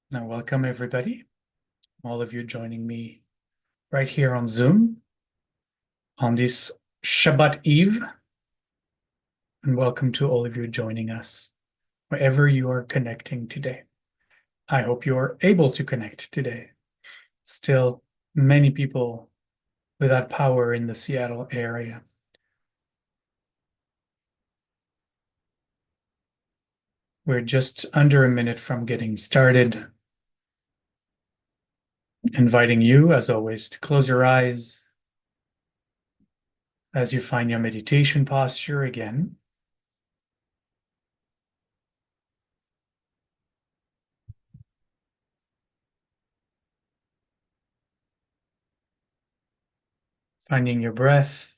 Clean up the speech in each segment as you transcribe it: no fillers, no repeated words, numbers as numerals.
Now, welcome everybody, all of you joining me right here on Zoom on this Shabbat Eve. And welcome to all of you joining us wherever you are connecting today. I hope you are able to connect today. Still, many people without power in the Seattle area. We're just under a minute from getting started. Inviting you, as always, to close your eyes as you find your meditation posture again. Finding your breath.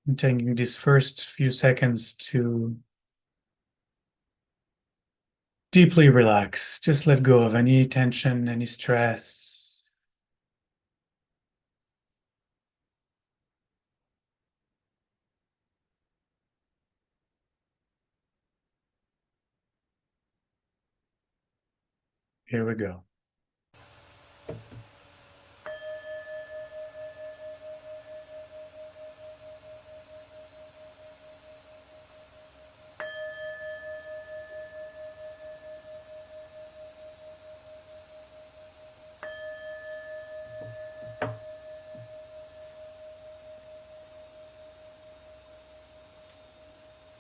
And taking these first few seconds to deeply relax. Just let go of any tension, any stress. Here we go.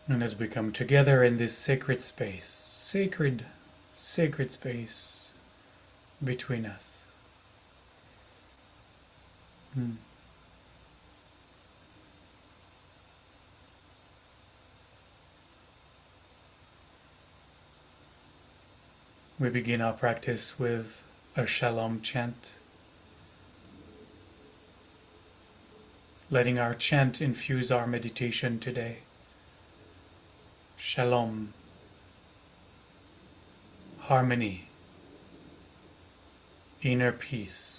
And as we come together in this sacred space, sacred space between us. We begin our practice with a Shalom chant, letting our chant infuse our meditation today. Shalom, harmony, inner peace.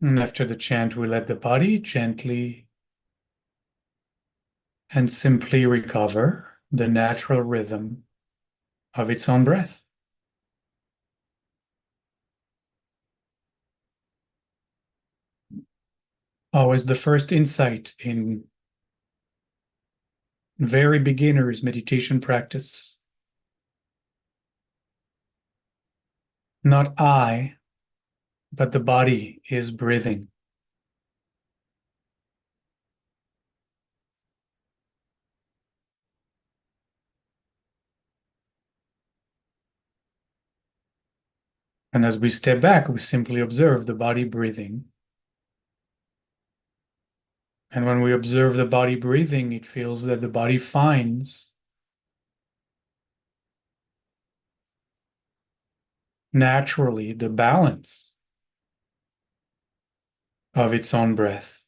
And after the chant, we let the body gently and simply recover the natural rhythm of its own breath. Always the first insight in very beginner's meditation practice. Not I, but the body is breathing. And as we step back, we simply observe the body breathing. And when we observe the body breathing, it feels that the body finds naturally the balance of its own breath,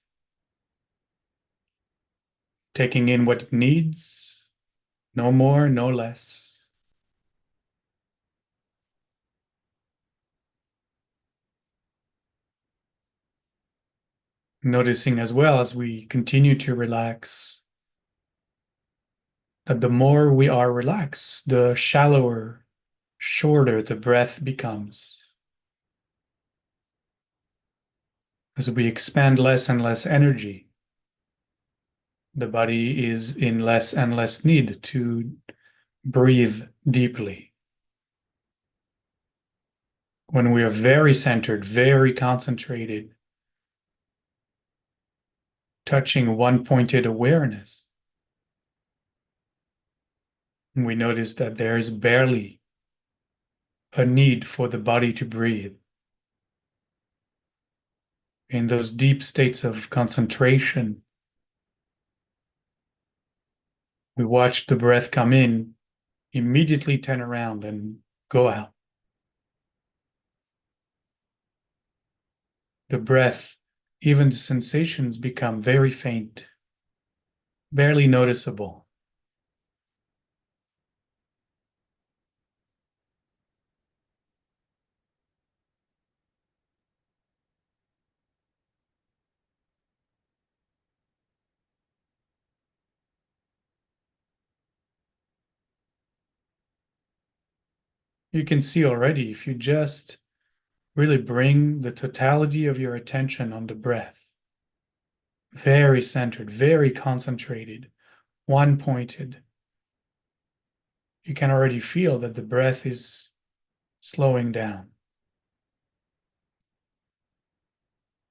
taking in what it needs, no more, no less. Noticing as well as we continue to relax that the more we are relaxed, the shallower, shorter the breath becomes. As we expand less and less energy, the body is in less and less need to breathe deeply. When we are very centered, very concentrated, touching one pointed awareness, we notice that there is barely a need for the body to breathe. In those deep states of concentration, we watch the breath come in, immediately turn around and go out. The breath, even the sensations become very faint, barely noticeable. You can see already if you just really bring the totality of your attention on the breath, very centered, very concentrated, one pointed, you can already feel that the breath is slowing down.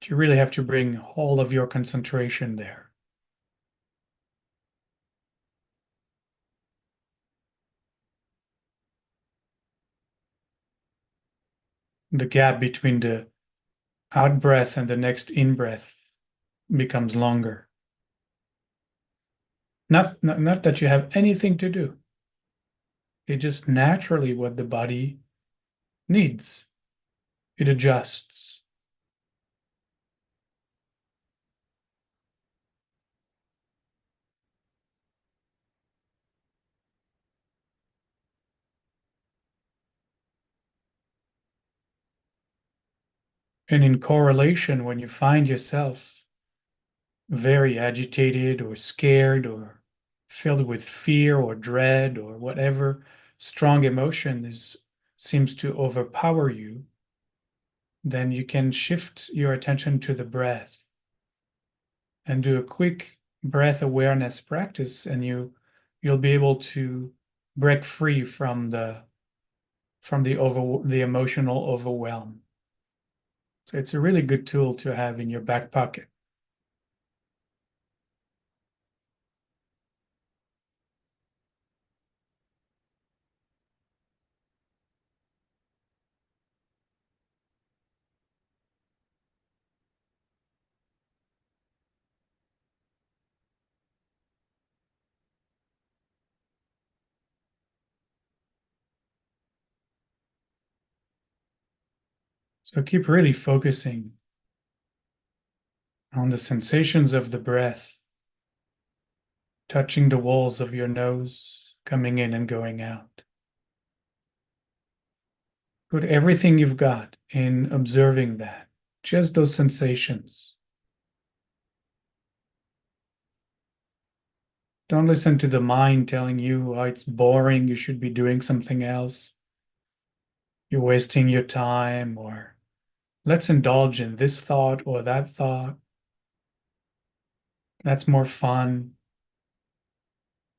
You really have to bring all of your concentration there. The gap between the out breath and the next in breath becomes longer. Not that you have anything to do. It's just naturally what the body needs. It adjusts. And in correlation, when you find yourself very agitated or scared or filled with fear or dread or whatever strong emotion seems to overpower you, then you can shift your attention to the breath and do a quick breath awareness practice, and you'll be able to break free from the emotional overwhelm. So it's a really good tool to have in your back pocket. So keep really focusing on the sensations of the breath, touching the walls of your nose, coming in and going out. Put everything you've got in observing that, just those sensations. Don't listen to the mind telling you, oh, it's boring, you should be doing something else. You're wasting your time, or let's indulge in this thought or that thought. That's more fun,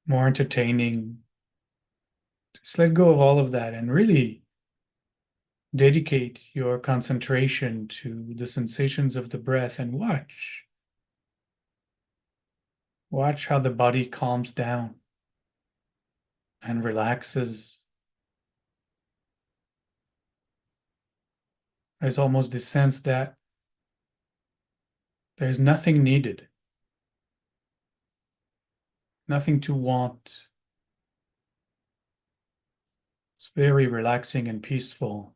more entertaining. Just let go of all of that and really dedicate your concentration to the sensations of the breath and watch. Watch how the body calms down and relaxes. There's almost this sense that there's nothing needed, nothing to want. It's very relaxing and peaceful.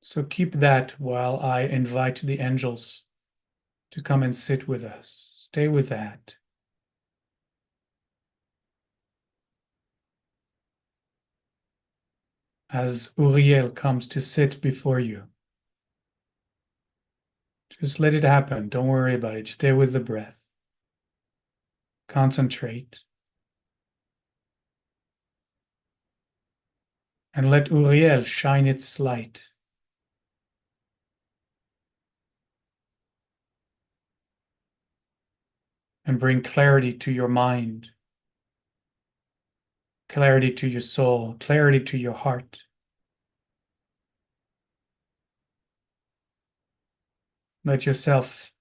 So keep that while I invite the angels to come and sit with us. Stay with that. As Uriel comes to sit before you, just let it happen. Don't worry about it. Stay with the breath. Concentrate. And let Uriel shine its light. and bring clarity to your mind, clarity to your soul, clarity to your heart. Let yourself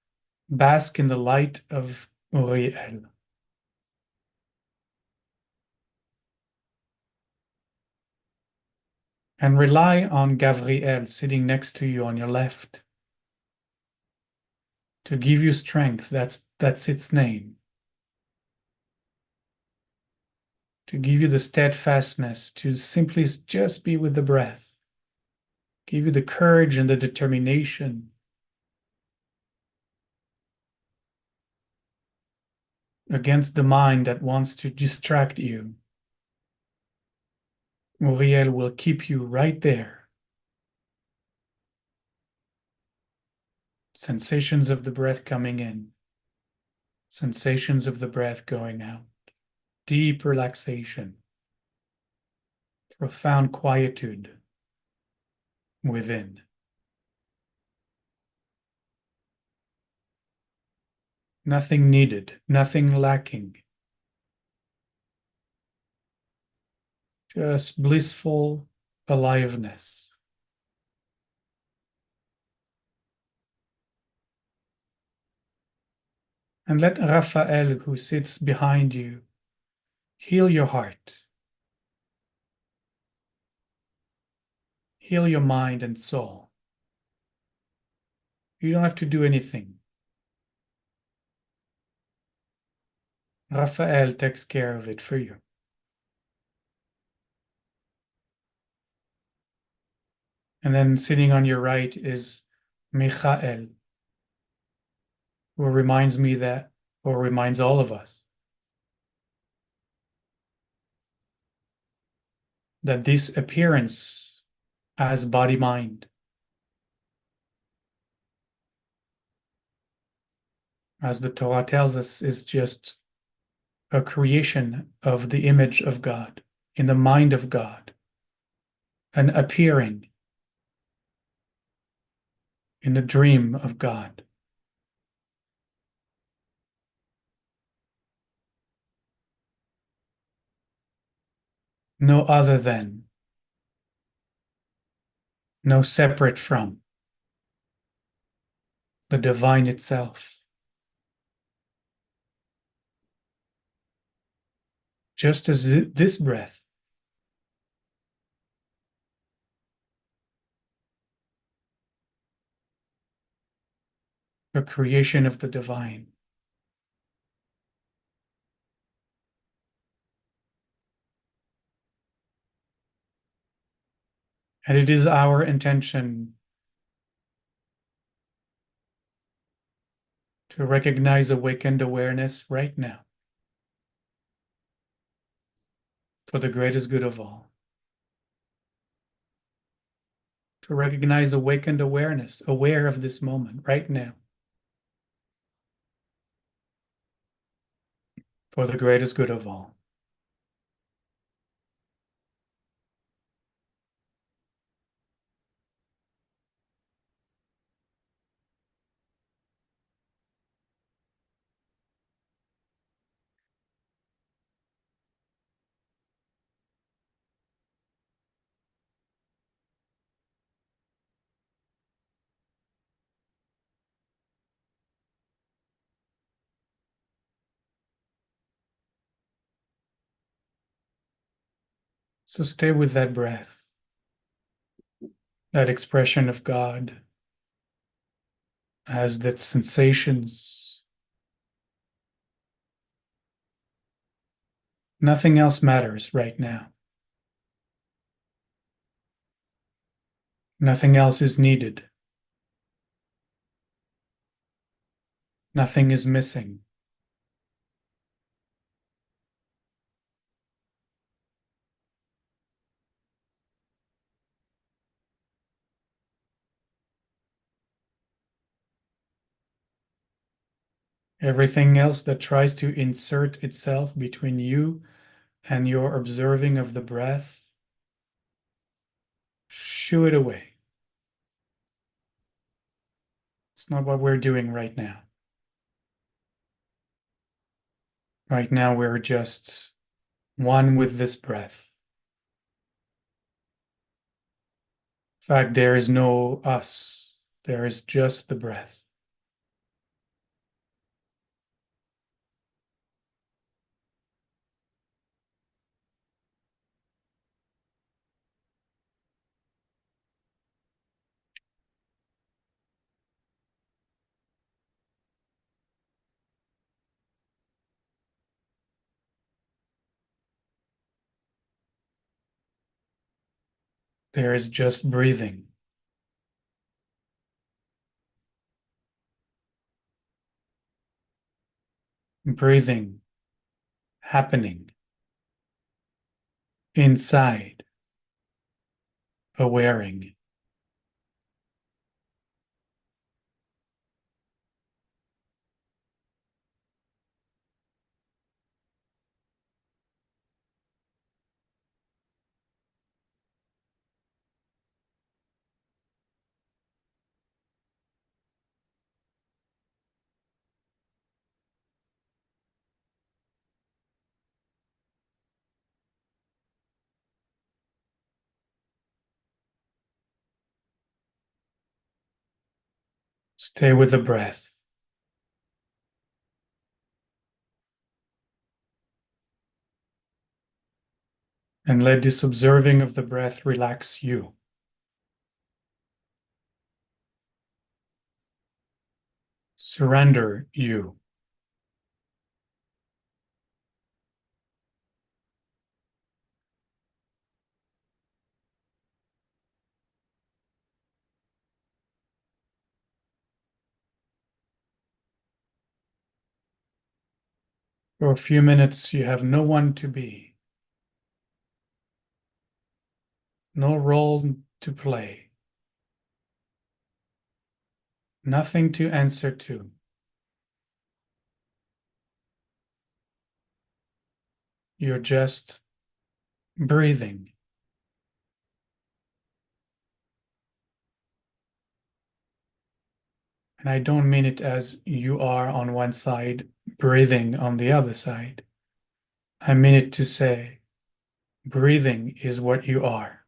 bask in the light of Uriel. And rely on Gavriel sitting next to you on your left to give you strength. That's its name. To give you the steadfastness to simply just be with the breath. Give you the courage and the determination against the mind that wants to distract you. Uriel will keep you right there. Sensations of the breath coming in, sensations of the breath going out, deep relaxation, profound quietude within. Nothing needed, nothing lacking. Just blissful aliveness. And let Raphael, who sits behind you, heal your heart. Heal your mind and soul. You don't have to do anything. Raphael takes care of it for you. And then sitting on your right is Michael, who reminds me that, or reminds all of us, that this appearance as body-mind, as the Torah tells us, is just a creation of the image of God, in the mind of God, an appearing in the dream of God. No other than, no separate from the divine itself. Just as this breath a creation of the divine. And it is our intention to recognize awakened awareness right now for the greatest good of all. To recognize awakened awareness, aware of this moment right now for the greatest good of all. So stay with that breath, that expression of God as that sensations. Nothing else matters right now. Nothing else is needed. Nothing is missing. Everything else that tries to insert itself between you and your observing of the breath, shoo it away. It's not what we're doing right now. Right now, we're just one with this breath. In fact, there is no us, there is just the breath. There is just breathing. Breathing happening inside, awareing. Stay with the breath. And let this observing of the breath relax you. Surrender you. For a few minutes, you have no one to be, no role to play, nothing to answer to. You're just breathing. And I don't mean it as you are on one side, breathing on the other side. I mean it to say, breathing is what you are.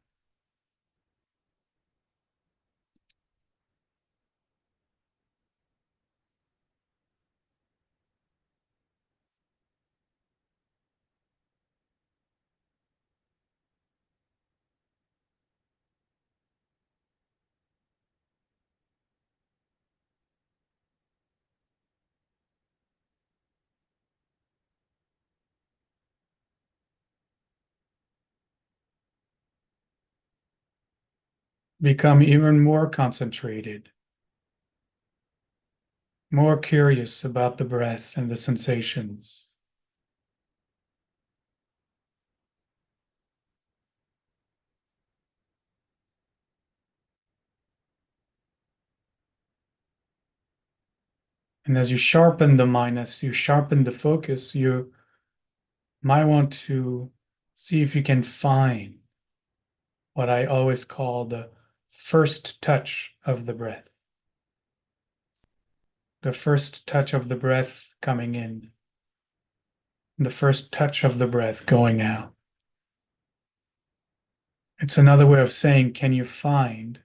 Become even more concentrated, more curious about the breath and the sensations. And as you sharpen the mind, as you sharpen the focus, you might want to see if you can find what I always call the first touch of the breath. The first touch of the breath coming in, the first touch of the breath going out. It's another way of saying, can you find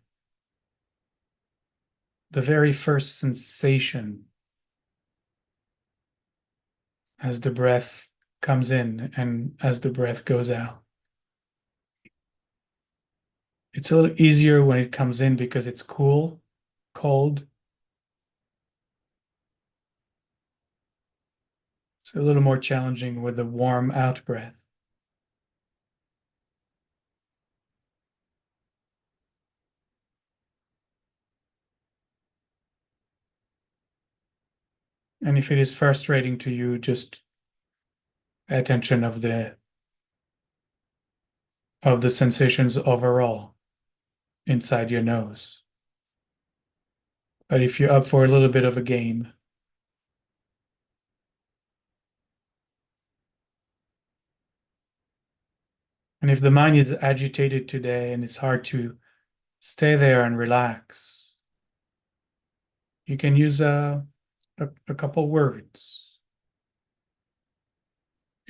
the very first sensation as the breath comes in and as the breath goes out? It's a little easier when it comes in because it's cool, cold. It's a little more challenging with the warm out breath. And if it is frustrating to you, just pay attention of the sensations overall inside your nose. But if you're up for a little bit of a game, and if the mind is agitated today and it's hard to stay there and relax, you can use a couple words.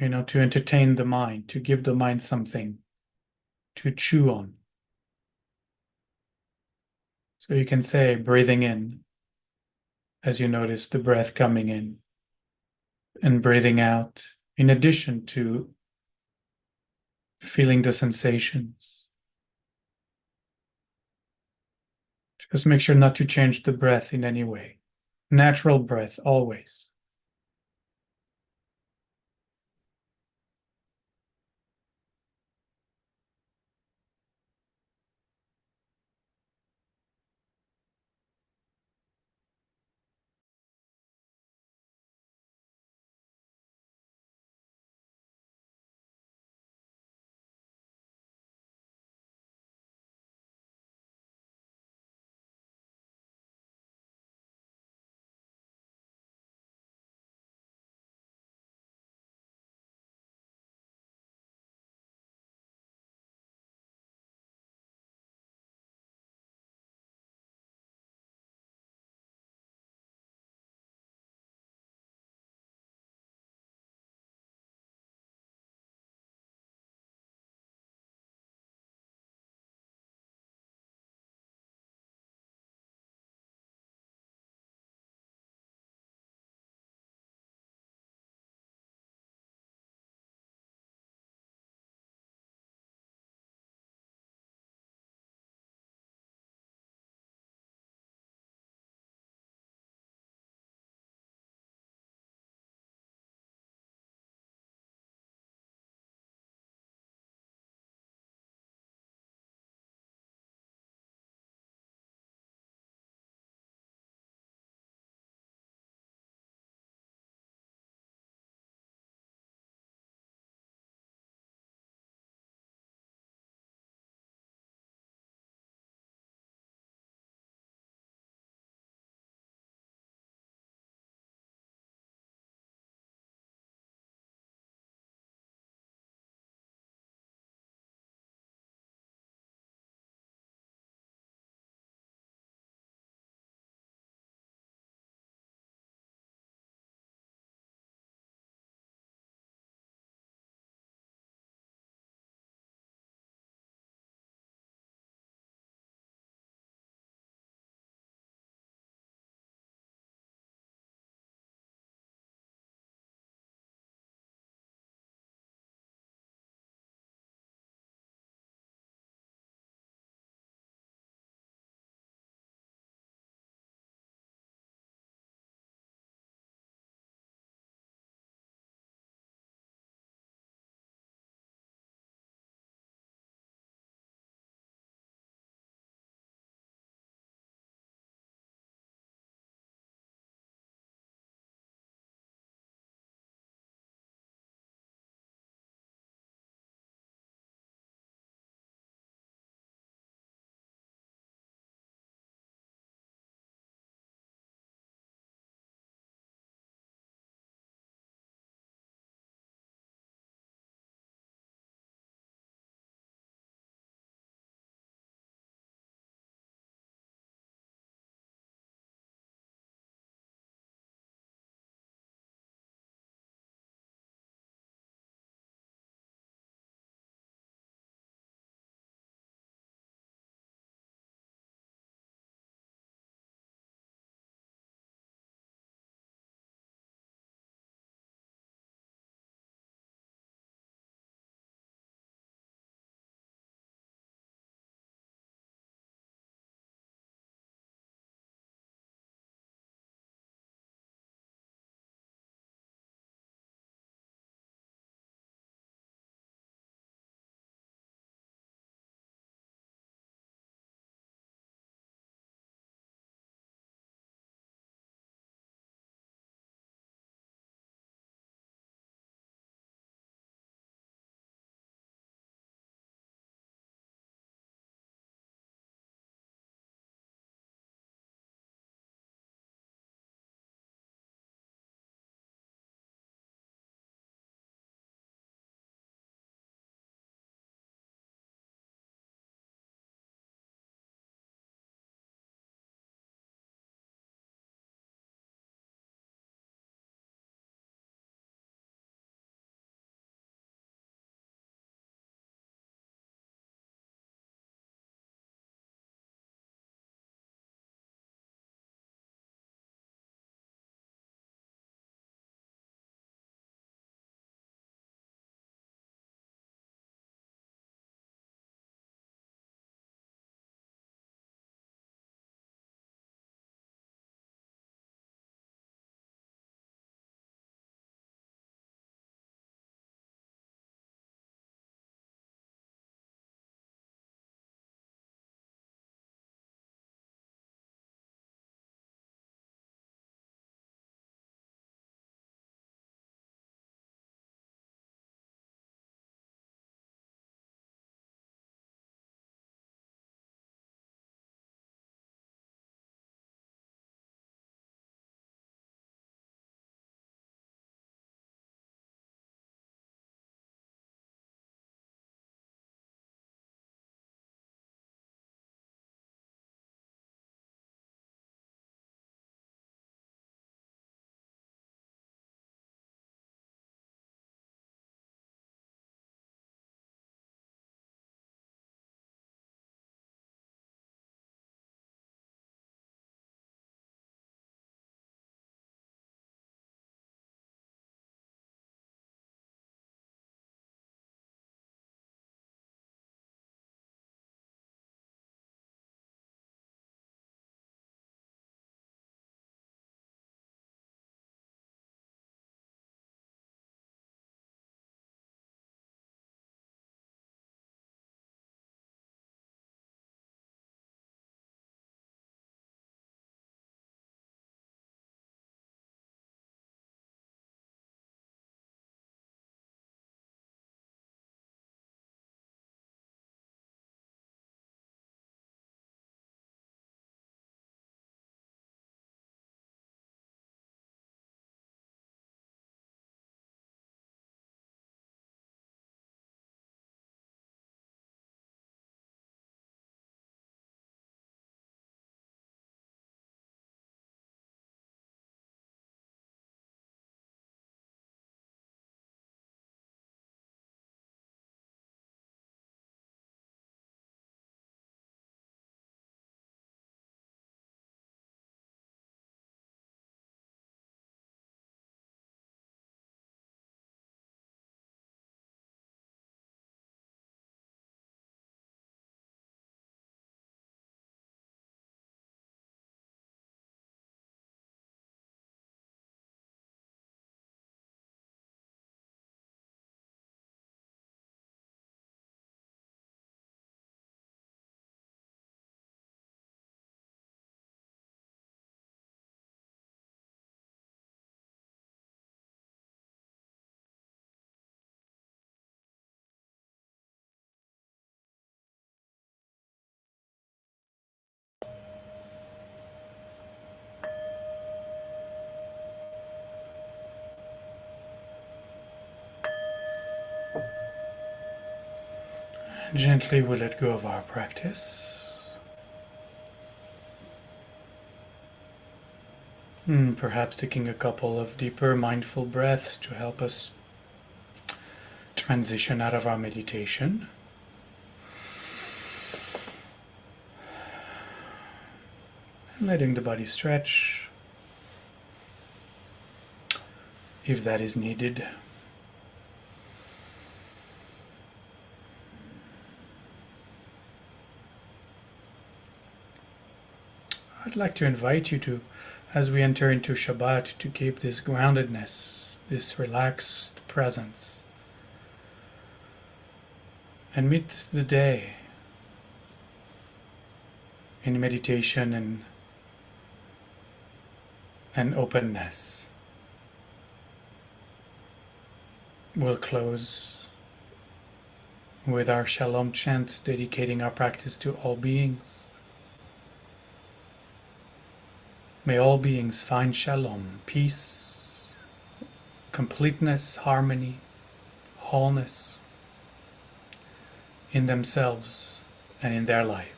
to entertain the mind, to give the mind something to chew on. So you can say breathing in as you notice the breath coming in and breathing out, in addition to feeling the sensations. Just make sure not to change the breath in any way. Natural breath always. Gently we let go of our practice. Perhaps taking a couple of deeper mindful breaths to help us transition out of our meditation. And letting the body stretch if that is needed. I'd like to invite you to, as we enter into Shabbat, to keep this groundedness, this relaxed presence, and meet the day in meditation and openness. We'll close with our Shalom chant, dedicating our practice to all beings. May all beings find Shalom, peace, completeness, harmony, wholeness in themselves and in their lives.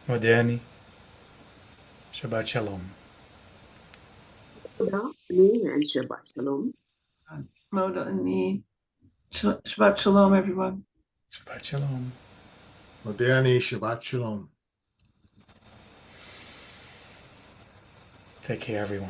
Modéani, Shabbat Shalom. Modéani and Shabbat Shalom. Modéani. Shabbat Shalom, everyone. Shabbat Shalom. Modéani, Shabbat Shalom. Take care, everyone.